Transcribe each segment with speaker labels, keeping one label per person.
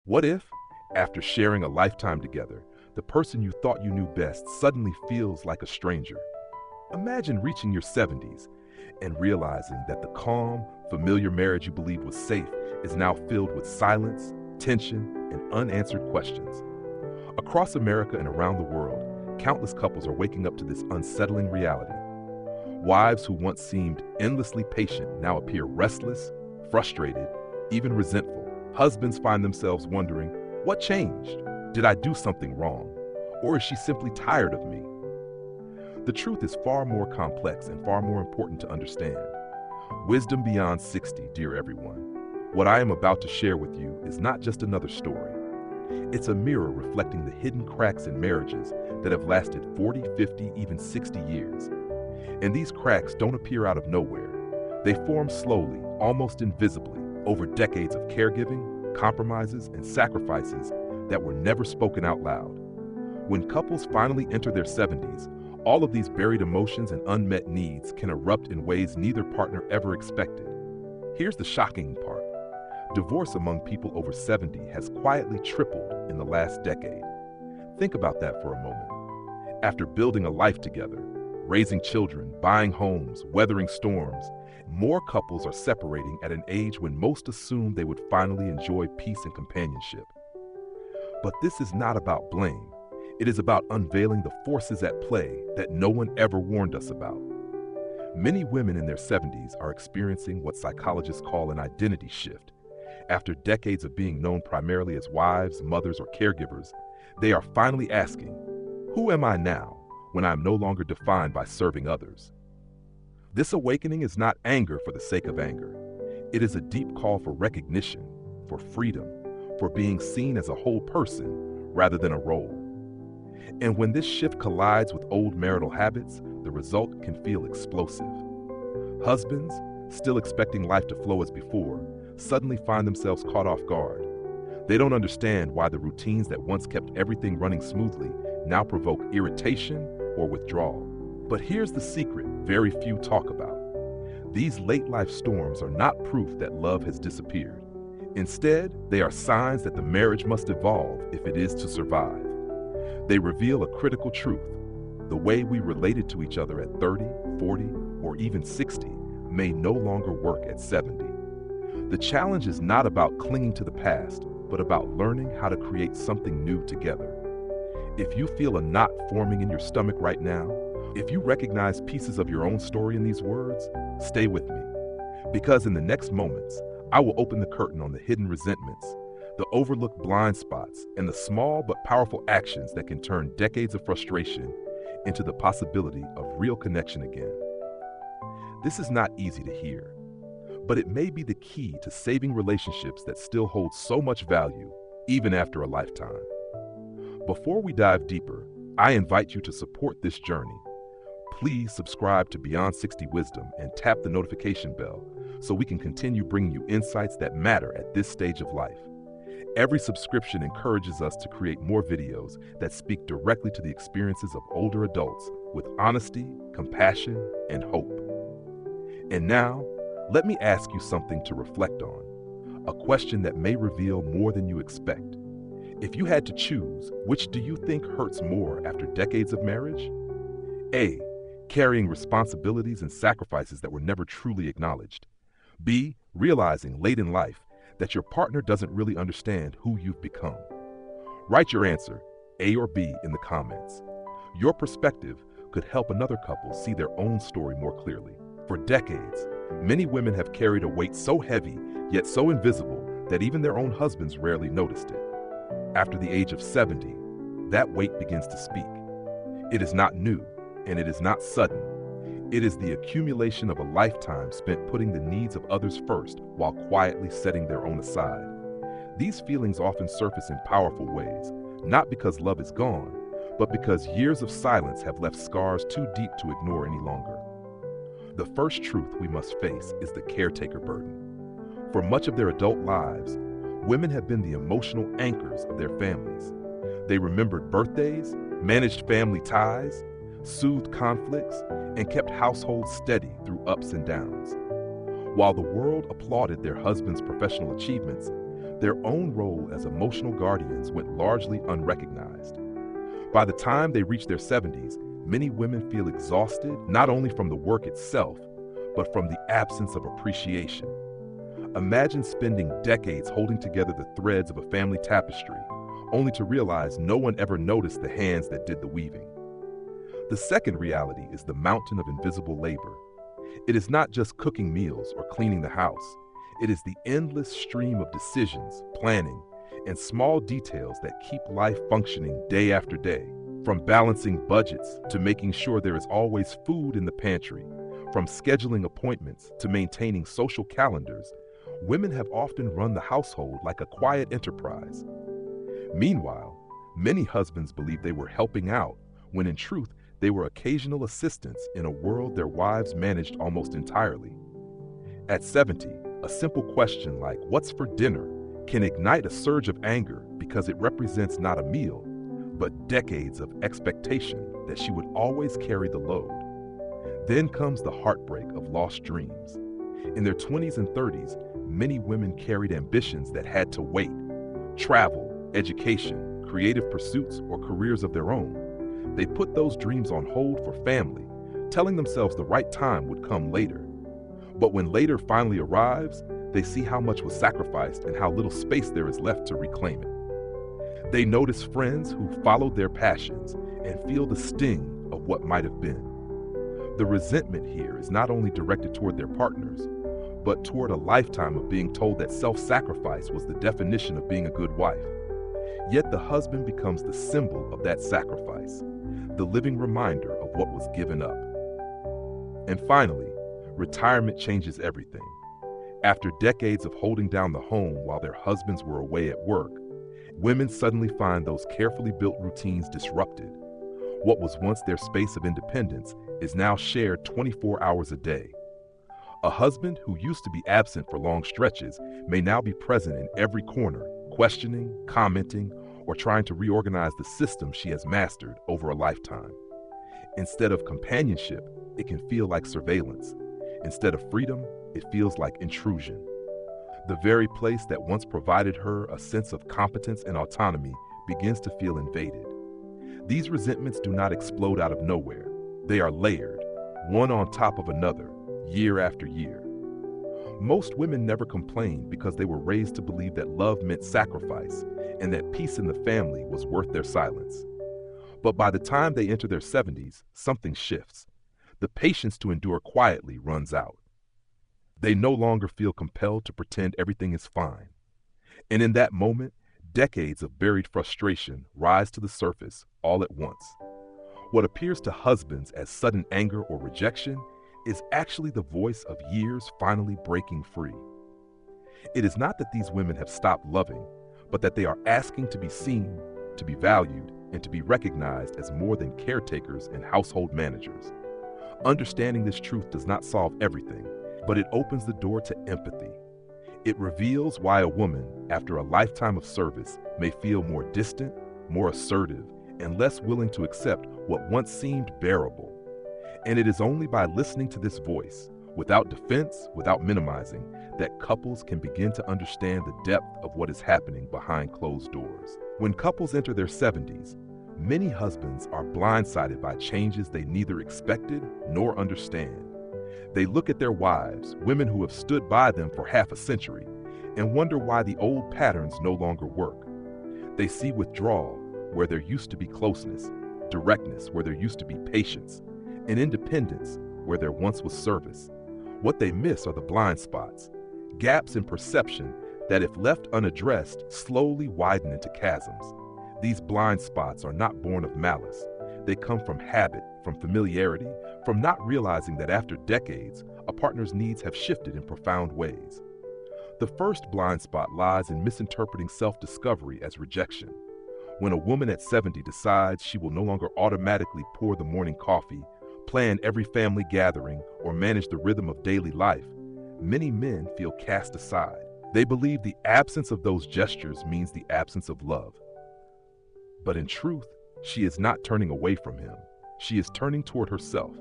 Speaker 1: What if, after sharing a lifetime together, the person you thought you knew best suddenly feels like a stranger? Imagine reaching your 70s and realizing that the calm, familiar marriage you believed was safe is now filled with silence, tension, and unanswered questions. Across America and around the world, countless couples are waking up to this unsettling reality. Wives who once seemed endlessly patient now appear restless, frustrated, even resentful. Husbands find themselves wondering, what changed? Did I do something wrong? Or is she simply tired of me? The truth is far more complex and far more important to understand. Wisdom beyond 60, dear everyone. What I am about to share with you is not just another story. It's a mirror reflecting the hidden cracks in marriages that have lasted 40, 50, even 60 years. And these cracks don't appear out of nowhere. They form slowly, almost invisibly, over decades of caregiving, compromises, and sacrifices that were never spoken out loud. When couples finally enter their 70s, all of these buried emotions and unmet needs can erupt in ways neither partner ever expected. Here's the shocking part. Divorce among people over 70 has quietly tripled in the last decade. Think about that for a moment. After building a life together, raising children, buying homes, weathering storms, more couples are separating at an age when most assumed they would finally enjoy peace and companionship. But this is not about blame. It is about unveiling the forces at play that no one ever warned us about. Many women in their 70s are experiencing what psychologists call an identity shift. After decades of being known primarily as wives, mothers, or caregivers, they are finally asking, who am I now when I am no longer defined by serving others? This awakening is not anger for the sake of anger. It is a deep call for recognition, for freedom, for being seen as a whole person rather than a role. And when this shift collides with old marital habits, the result can feel explosive. Husbands, still expecting life to flow as before, suddenly find themselves caught off guard. They don't understand why the routines that once kept everything running smoothly now provoke irritation or withdrawal. But here's the secret very few talk about. These late-life storms are not proof that love has disappeared. Instead, they are signs that the marriage must evolve if it is to survive. They reveal a critical truth. The way we related to each other at 30, 40, or even 60 may no longer work at 70. The challenge is not about clinging to the past, but about learning how to create something new together. If you feel a knot forming in your stomach right now, if you recognize pieces of your own story in these words, stay with me. Because in the next moments, I will open the curtain on the hidden resentments, the overlooked blind spots, and the small but powerful actions that can turn decades of frustration into the possibility of real connection again. This is not easy to hear, but it may be the key to saving relationships that still hold so much value, even after a lifetime. Before we dive deeper, I invite you to support this journey. Please subscribe to Beyond 60 Wisdom and tap the notification bell so we can continue bringing you insights that matter at this stage of life. Every subscription encourages us to create more videos that speak directly to the experiences of older adults with honesty, compassion, and hope. And now, let me ask you something to reflect on, a question that may reveal more than you expect. If you had to choose, which do you think hurts more after decades of marriage? A, carrying responsibilities and sacrifices that were never truly acknowledged. B, realizing late in life that your partner doesn't really understand who you've become. Write your answer, A or B, in the comments. Your perspective could help another couple see their own story more clearly. For decades, many women have carried a weight so heavy, yet so invisible, that even their own husbands rarely noticed it. After the age of 70, that weight begins to speak. It is not new, and it is not sudden. It is the accumulation of a lifetime spent putting the needs of others first while quietly setting their own aside. These feelings often surface in powerful ways, not because love is gone, but because years of silence have left scars too deep to ignore any longer. The first truth we must face is the caretaker burden. For much of their adult lives, women have been the emotional anchors of their families. They remembered birthdays, managed family ties, soothed conflicts, and kept households steady through ups and downs. While the world applauded their husbands' professional achievements, Their own role as emotional guardians went largely unrecognized. By the time they reach their 70s, many women feel exhausted not only from the work itself, but from the absence of appreciation. Imagine spending decades holding together the threads of a family tapestry, only to realize no one ever noticed the hands that did the weaving. The second reality is the mountain of invisible labor. It is not just cooking meals or cleaning the house. It is the endless stream of decisions, planning, and small details that keep life functioning day after day. From balancing budgets to making sure there is always food in the pantry, from scheduling appointments to maintaining social calendars, women have often run the household like a quiet enterprise. Meanwhile, many husbands believe they were helping out, when in truth, they were occasional assistants in a world their wives managed almost entirely. At 70, a simple question like, "What's for dinner?" can ignite a surge of anger because it represents not a meal, but decades of expectation that she would always carry the load. Then comes the heartbreak of lost dreams. In their 20s and 30s, many women carried ambitions that had to wait. Travel, education, creative pursuits, or careers of their own. They put those dreams on hold for family, telling themselves the right time would come later. But when later finally arrives, they see how much was sacrificed and how little space there is left to reclaim it. They notice friends who followed their passions and feel the sting of what might have been. The resentment here is not only directed toward their partners, but toward a lifetime of being told that self-sacrifice was the definition of being a good wife. Yet the husband becomes the symbol of that sacrifice, the living reminder of what was given up. And finally, retirement changes everything. After decades of holding down the home while their husbands were away at work, women suddenly find those carefully built routines disrupted. What was once their space of independence is now shared 24 hours a day. A husband who used to be absent for long stretches may now be present in every corner, questioning, commenting, or trying to reorganize the system she has mastered over a lifetime. Instead of companionship, it can feel like surveillance. Instead of freedom, it feels like intrusion. The very place that once provided her a sense of competence and autonomy begins to feel invaded. These resentments do not explode out of nowhere. They are layered, one on top of another, year after year. Most women never complained because they were raised to believe that love meant sacrifice and that peace in the family was worth their silence. But by the time they enter their 70s, something shifts. The patience to endure quietly runs out. They no longer feel compelled to pretend everything is fine. And in that moment, decades of buried frustration rise to the surface all at once. What appears to husbands as sudden anger or rejection is actually the voice of years finally breaking free. It is not that these women have stopped loving, but that they are asking to be seen, to be valued, and to be recognized as more than caretakers and household managers. Understanding this truth does not solve everything, but it opens the door to empathy. It reveals why a woman, after a lifetime of service, may feel more distant, more assertive, and less willing to accept what once seemed bearable. And it is only by listening to this voice, without defense, without minimizing, that couples can begin to understand the depth of what is happening behind closed doors. When couples enter their 70s, many husbands are blindsided by changes they neither expected nor understand. They look at their wives, women who have stood by them for half a century, and wonder why the old patterns no longer work. They see withdrawal where there used to be closeness, directness where there used to be patience, and independence where there once was service. What they miss are the blind spots, gaps in perception that, if left unaddressed, slowly widen into chasms. These blind spots are not born of malice. They come from habit, from familiarity, from not realizing that after decades, a partner's needs have shifted in profound ways. The first blind spot lies in misinterpreting self-discovery as rejection. When a woman at 70 decides she will no longer automatically pour the morning coffee, plan every family gathering, or manage the rhythm of daily life, many men feel cast aside. They believe the absence of those gestures means the absence of love. But in truth, she is not turning away from him. She is turning toward herself.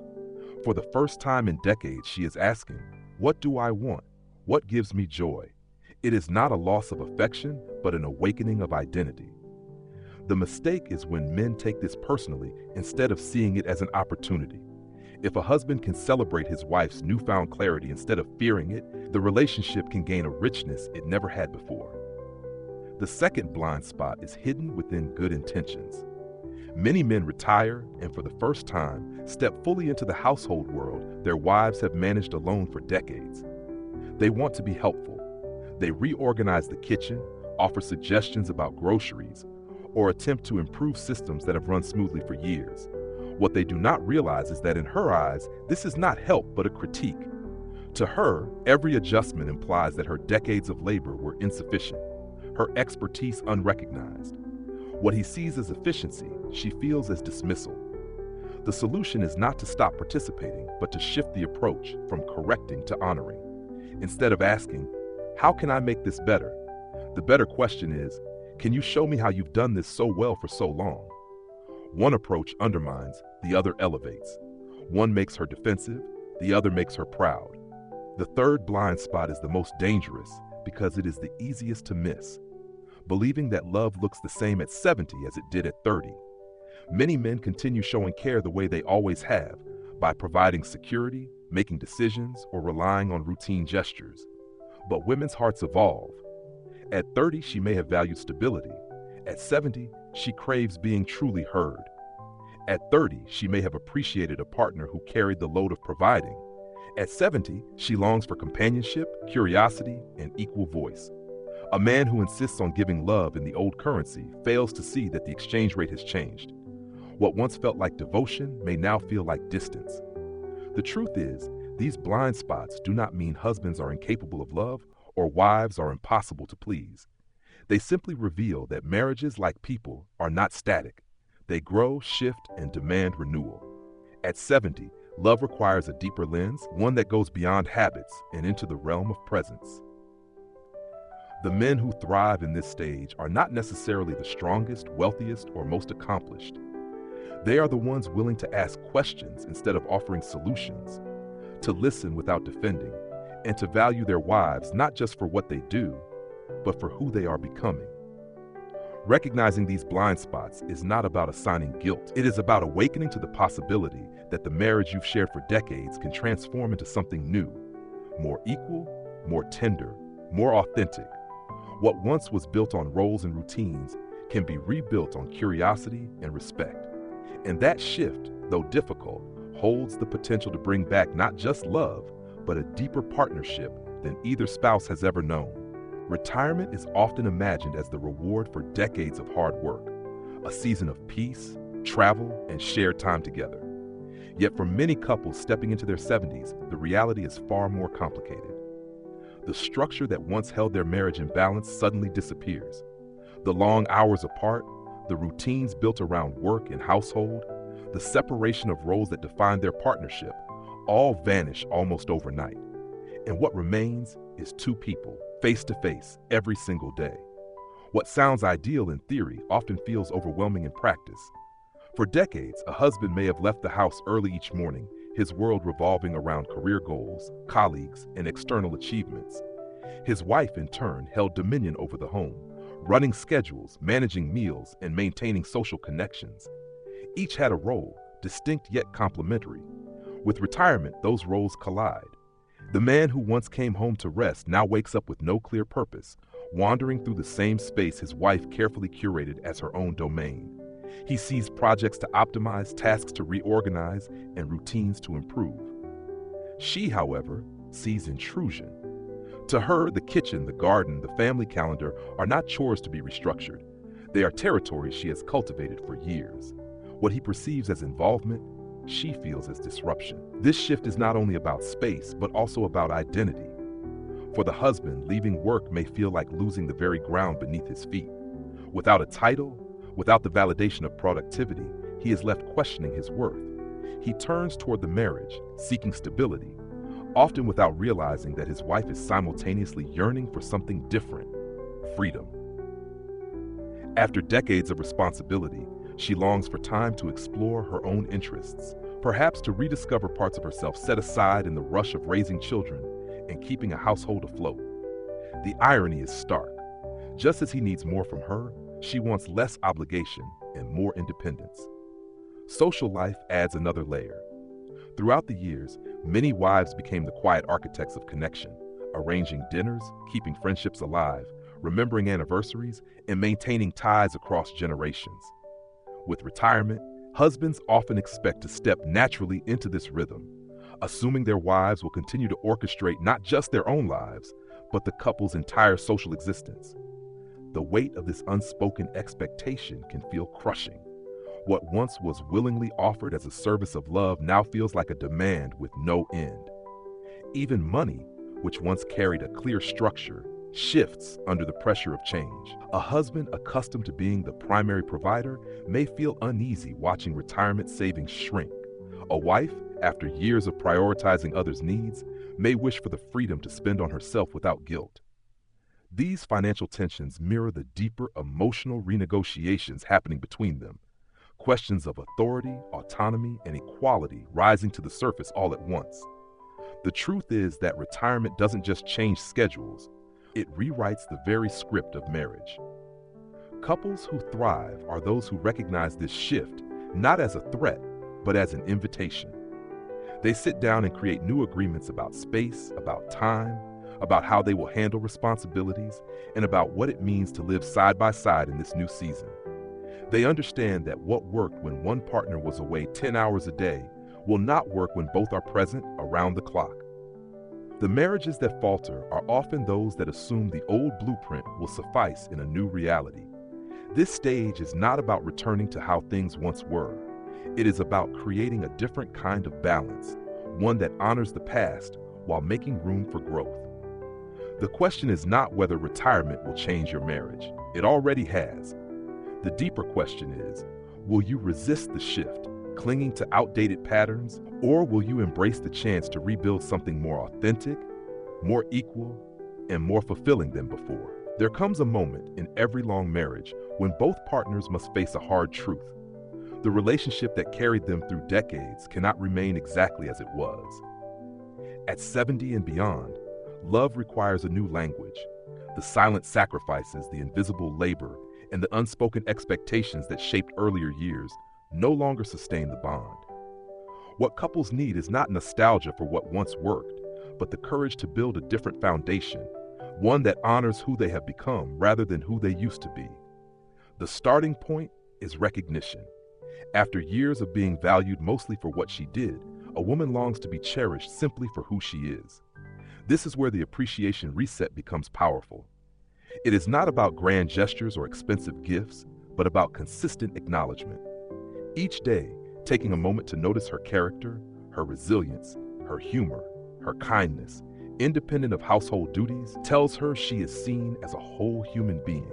Speaker 1: For the first time in decades, she is asking, "What do I want? What gives me joy?" It is not a loss of affection, but an awakening of identity. The mistake is when men take this personally instead of seeing it as an opportunity. If a husband can celebrate his wife's newfound clarity instead of fearing it, the relationship can gain a richness it never had before. The second blind spot is hidden within good intentions. Many men retire and for the first time step fully into the household world their wives have managed alone for decades. They want to be helpful. They reorganize the kitchen, offer suggestions about groceries, or attempt to improve systems that have run smoothly for years. What they do not realize is that in her eyes, this is not help but a critique. To her, every adjustment implies that her decades of labor were insufficient, her expertise unrecognized. What he sees as efficiency, she feels as dismissal. The solution is not to stop participating, but to shift the approach from correcting to honoring. Instead of asking, "How can I make this better?" the better question is, "Can you show me how you've done this so well for so long?" One approach undermines, the other elevates. One makes her defensive, the other makes her proud. The third blind spot is the most dangerous because it is the easiest to miss. Believing that love looks the same at 70 as it did at 30. Many men continue showing care the way they always have, by providing security, making decisions, or relying on routine gestures. But women's hearts evolve. At 30, she may have valued stability. At 70, she craves being truly heard. At 30, she may have appreciated a partner who carried the load of providing. At 70, she longs for companionship, curiosity, and equal voice. A man who insists on giving love in the old currency fails to see that the exchange rate has changed. What once felt like devotion may now feel like distance. The truth is, these blind spots do not mean husbands are incapable of love or wives are impossible to please. They simply reveal that marriages, like people, are not static. They grow, shift, and demand renewal. At 70, love requires a deeper lens, one that goes beyond habits and into the realm of presence. The men who thrive in this stage are not necessarily the strongest, wealthiest, or most accomplished. They are the ones willing to ask questions instead of offering solutions, to listen without defending, and to value their wives not just for what they do, but for who they are becoming. Recognizing these blind spots is not about assigning guilt. It is about awakening to the possibility that the marriage you've shared for decades can transform into something new, more equal, more tender, more authentic. What once was built on roles and routines can be rebuilt on curiosity and respect. And that shift, though difficult, holds the potential to bring back not just love, but a deeper partnership than either spouse has ever known. Retirement is often imagined as the reward for decades of hard work, a season of peace, travel, and shared time together. Yet for many couples stepping into their 70s, the reality is far more complicated. The structure that once held their marriage in balance suddenly disappears. The long hours apart, the routines built around work and household, the separation of roles that defined their partnership, all vanish almost overnight. And what remains is two people, face to face, every single day. What sounds ideal in theory often feels overwhelming in practice. For decades, a husband may have left the house early each morning, his world revolving around career goals, colleagues, and external achievements. His wife, in turn, held dominion over the home, running schedules, managing meals, and maintaining social connections. Each had a role, distinct yet complementary. With retirement, those roles collide. The man who once came home to rest now wakes up with no clear purpose, wandering through the same space his wife carefully curated as her own domain. He sees projects to optimize, tasks to reorganize, and routines to improve. She, however, sees intrusion. To her, the kitchen, the garden, the family calendar are not chores to be restructured. They are territories she has cultivated for years. What he perceives as involvement, she feels as disruption. This shift is not only about space, but also about identity. For the husband, leaving work may feel like losing the very ground beneath his feet. Without a title, without the validation of productivity, he is left questioning his worth. He turns toward the marriage, seeking stability, often without realizing that his wife is simultaneously yearning for something different: freedom. After decades of responsibility, she longs for time to explore her own interests, perhaps to rediscover parts of herself set aside in the rush of raising children and keeping a household afloat. The irony is stark. Just as he needs more from her, she wants less obligation and more independence. Social life adds another layer. Throughout the years, many wives became the quiet architects of connection, arranging dinners, keeping friendships alive, remembering anniversaries, and maintaining ties across generations. With retirement, husbands often expect to step naturally into this rhythm, assuming their wives will continue to orchestrate not just their own lives, but the couple's entire social existence. The weight of this unspoken expectation can feel crushing. What once was willingly offered as a service of love now feels like a demand with no end. Even money, which once carried a clear structure, shifts under the pressure of change. A husband accustomed to being the primary provider may feel uneasy watching retirement savings shrink. A wife, after years of prioritizing others' needs, may wish for the freedom to spend on herself without guilt. These financial tensions mirror the deeper emotional renegotiations happening between them. Questions of authority, autonomy, and equality rising to the surface all at once. The truth is that retirement doesn't just change schedules, it rewrites the very script of marriage. Couples who thrive are those who recognize this shift not as a threat, but as an invitation. They sit down and create new agreements about space, about time, about how they will handle responsibilities, and about what it means to live side by side in this new season. They understand that what worked when one partner was away 10 hours a day will not work when both are present around the clock. The marriages that falter are often those that assume the old blueprint will suffice in a new reality. This stage is not about returning to how things once were. It is about creating a different kind of balance, one that honors the past while making room for growth. The question is not whether retirement will change your marriage. It already has. The deeper question is, will you resist the shift, clinging to outdated patterns, or will you embrace the chance to rebuild something more authentic, more equal, and more fulfilling than before? There comes a moment in every long marriage when both partners must face a hard truth. The relationship that carried them through decades cannot remain exactly as it was. At 70 and beyond, love requires a new language. The silent sacrifices, the invisible labor, and the unspoken expectations that shaped earlier years no longer sustain the bond. What couples need is not nostalgia for what once worked, but the courage to build a different foundation, one that honors who they have become rather than who they used to be. The starting point is recognition. After years of being valued mostly for what she did, a woman longs to be cherished simply for who she is. This is where the appreciation reset becomes powerful. It is not about grand gestures or expensive gifts, but about consistent acknowledgement. Each day, taking a moment to notice her character, her resilience, her humor, her kindness, independent of household duties, tells her she is seen as a whole human being.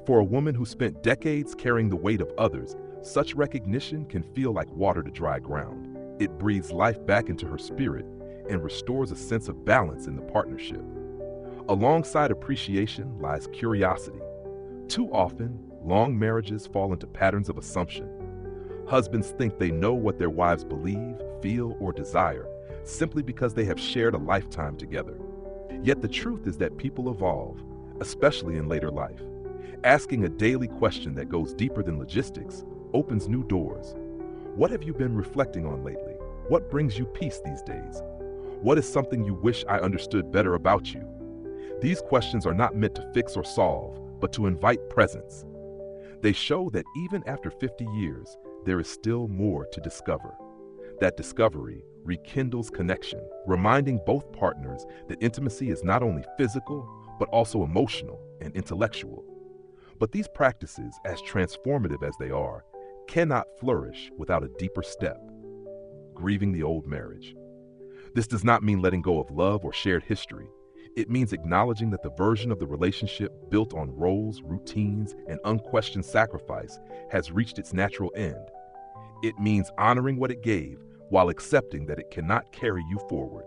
Speaker 1: For a woman who spent decades carrying the weight of others, such recognition can feel like water to dry ground. It breathes life back into her spirit and restores a sense of balance in the partnership. Alongside appreciation lies curiosity. Too often, long marriages fall into patterns of assumption. Husbands think they know what their wives believe, feel, or desire, simply because they have shared a lifetime together. Yet the truth is that people evolve, especially in later life. Asking a daily question that goes deeper than logistics opens new doors. What have you been reflecting on lately? What brings you peace these days? What is something you wish I understood better about you? These questions are not meant to fix or solve, but to invite presence. They show that even after 50 years, there is still more to discover. That discovery rekindles connection, reminding both partners that intimacy is not only physical, but also emotional and intellectual. But these practices, as transformative as they are, cannot flourish without a deeper step: grieving the old marriage. This does not mean letting go of love or shared history. It means acknowledging that the version of the relationship built on roles, routines, and unquestioned sacrifice has reached its natural end. It means honoring what it gave while accepting that it cannot carry you forward.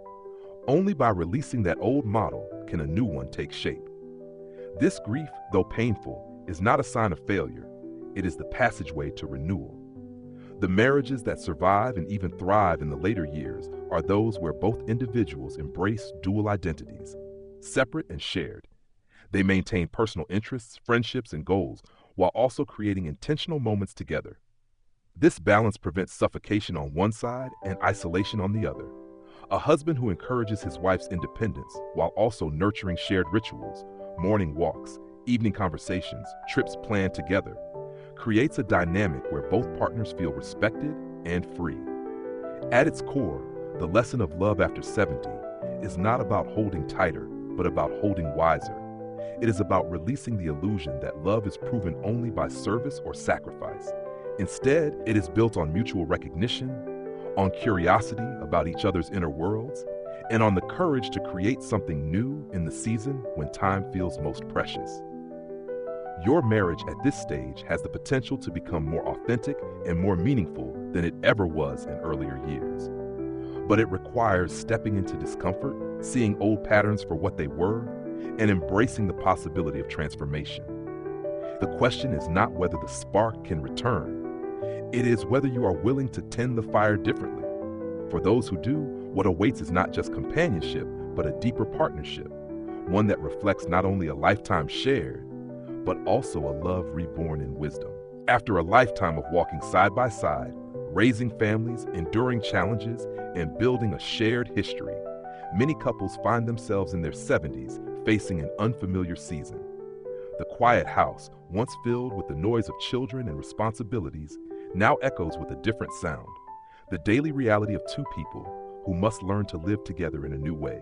Speaker 1: Only by releasing that old model can a new one take shape. This grief, though painful, is not a sign of failure. It is the passageway to renewal. The marriages that survive and even thrive in the later years are those where both individuals embrace dual identities, separate and shared, They maintain personal interests, friendships, and goals while also creating intentional moments together. This balance prevents suffocation on one side and isolation on the other. A husband who encourages his wife's independence while also nurturing shared rituals, morning walks, evening conversations, trips planned together, creates a dynamic where both partners feel respected and free. At its core, the lesson of love after 70 is not about holding tighter, but about holding wiser. It is about releasing the illusion that love is proven only by service or sacrifice. Instead, it is built on mutual recognition, on curiosity about each other's inner worlds, and on the courage to create something new in the season when time feels most precious. Your marriage at this stage has the potential to become more authentic and more meaningful than it ever was in earlier years. But it requires stepping into discomfort, seeing old patterns for what they were, and embracing the possibility of transformation. The question is not whether the spark can return. It is whether you are willing to tend the fire differently. For those who do, what awaits is not just companionship, but a deeper partnership, one that reflects not only a lifetime shared, but also a love reborn in wisdom. After a lifetime of walking side by side, raising families, enduring challenges, and building a shared history, many couples find themselves in their 70s facing an unfamiliar season. The quiet house, once filled with the noise of children and responsibilities, now echoes with a different sound. The daily reality of two people who must learn to live together in a new way.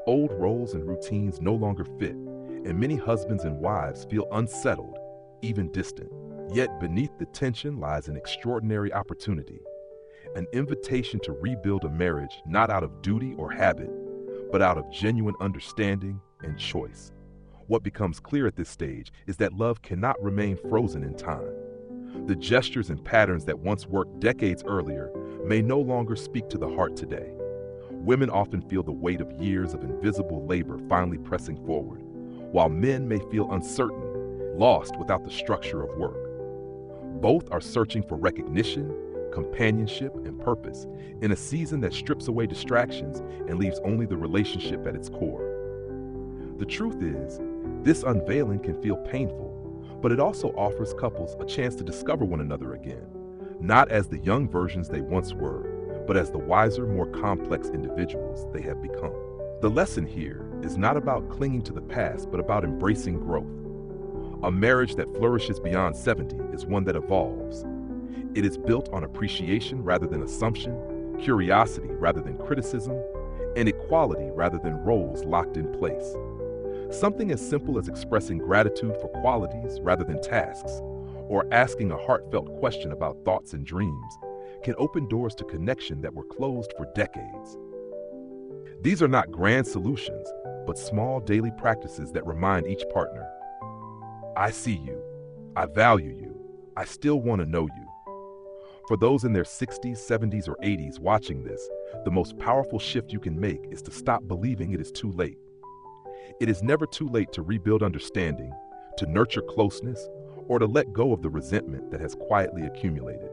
Speaker 1: Old roles and routines no longer fit, and many husbands and wives feel unsettled, even distant. Yet beneath the tension lies an extraordinary opportunity, an invitation to rebuild a marriage not out of duty or habit, but out of genuine understanding and choice. What becomes clear at this stage is that love cannot remain frozen in time. The gestures and patterns that once worked decades earlier may no longer speak to the heart today. Women often feel the weight of years of invisible labor finally pressing forward, while men may feel uncertain, lost without the structure of work. Both are searching for recognition, companionship, and purpose in a season that strips away distractions and leaves only the relationship at its core. The truth is, this unveiling can feel painful, but it also offers couples a chance to discover one another again, not as the young versions they once were, but as the wiser, more complex individuals they have become. The lesson here is not about clinging to the past, but about embracing growth. A marriage that flourishes beyond 70 is one that evolves. It is built on appreciation rather than assumption, curiosity rather than criticism, and equality rather than roles locked in place. Something as simple as expressing gratitude for qualities rather than tasks, or asking a heartfelt question about thoughts and dreams, can open doors to connection that were closed for decades. These are not grand solutions, but small daily practices that remind each partner, I see you, I value you, I still want to know you. For those in their 60s, 70s, or 80s watching this, the most powerful shift you can make is to stop believing it is too late. It is never too late to rebuild understanding, to nurture closeness, or to let go of the resentment that has quietly accumulated.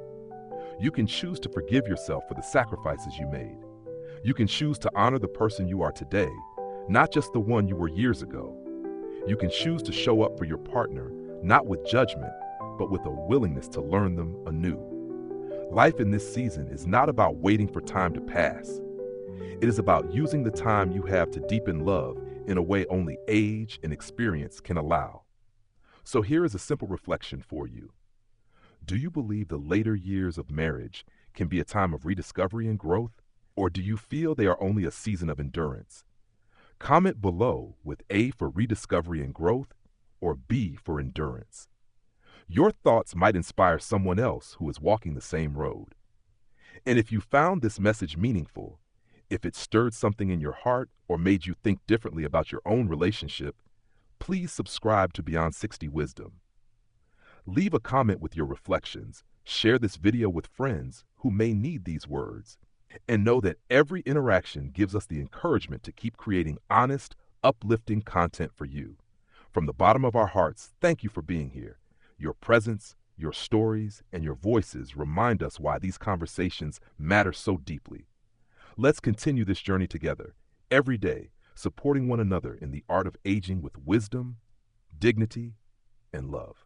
Speaker 1: You can choose to forgive yourself for the sacrifices you made. You can choose to honor the person you are today, not just the one you were years ago. You can choose to show up for your partner, not with judgment, but with a willingness to learn them anew. Life in this season is not about waiting for time to pass. It is about using the time you have to deepen love in a way only age and experience can allow. So here is a simple reflection for you. Do you believe the later years of marriage can be a time of rediscovery and growth, or do you feel they are only a season of endurance? Comment below with A for rediscovery and growth, or B for endurance. Your thoughts might inspire someone else who is walking the same road. And if you found this message meaningful, if it stirred something in your heart or made you think differently about your own relationship, please subscribe to Beyond 60 Wisdom. Leave a comment with your reflections, share this video with friends who may need these words, and know that every interaction gives us the encouragement to keep creating honest, uplifting content for you. From the bottom of our hearts, thank you for being here. Your presence, your stories, and your voices remind us why these conversations matter so deeply. Let's continue this journey together, every day, supporting one another in the art of aging with wisdom dignity, and love.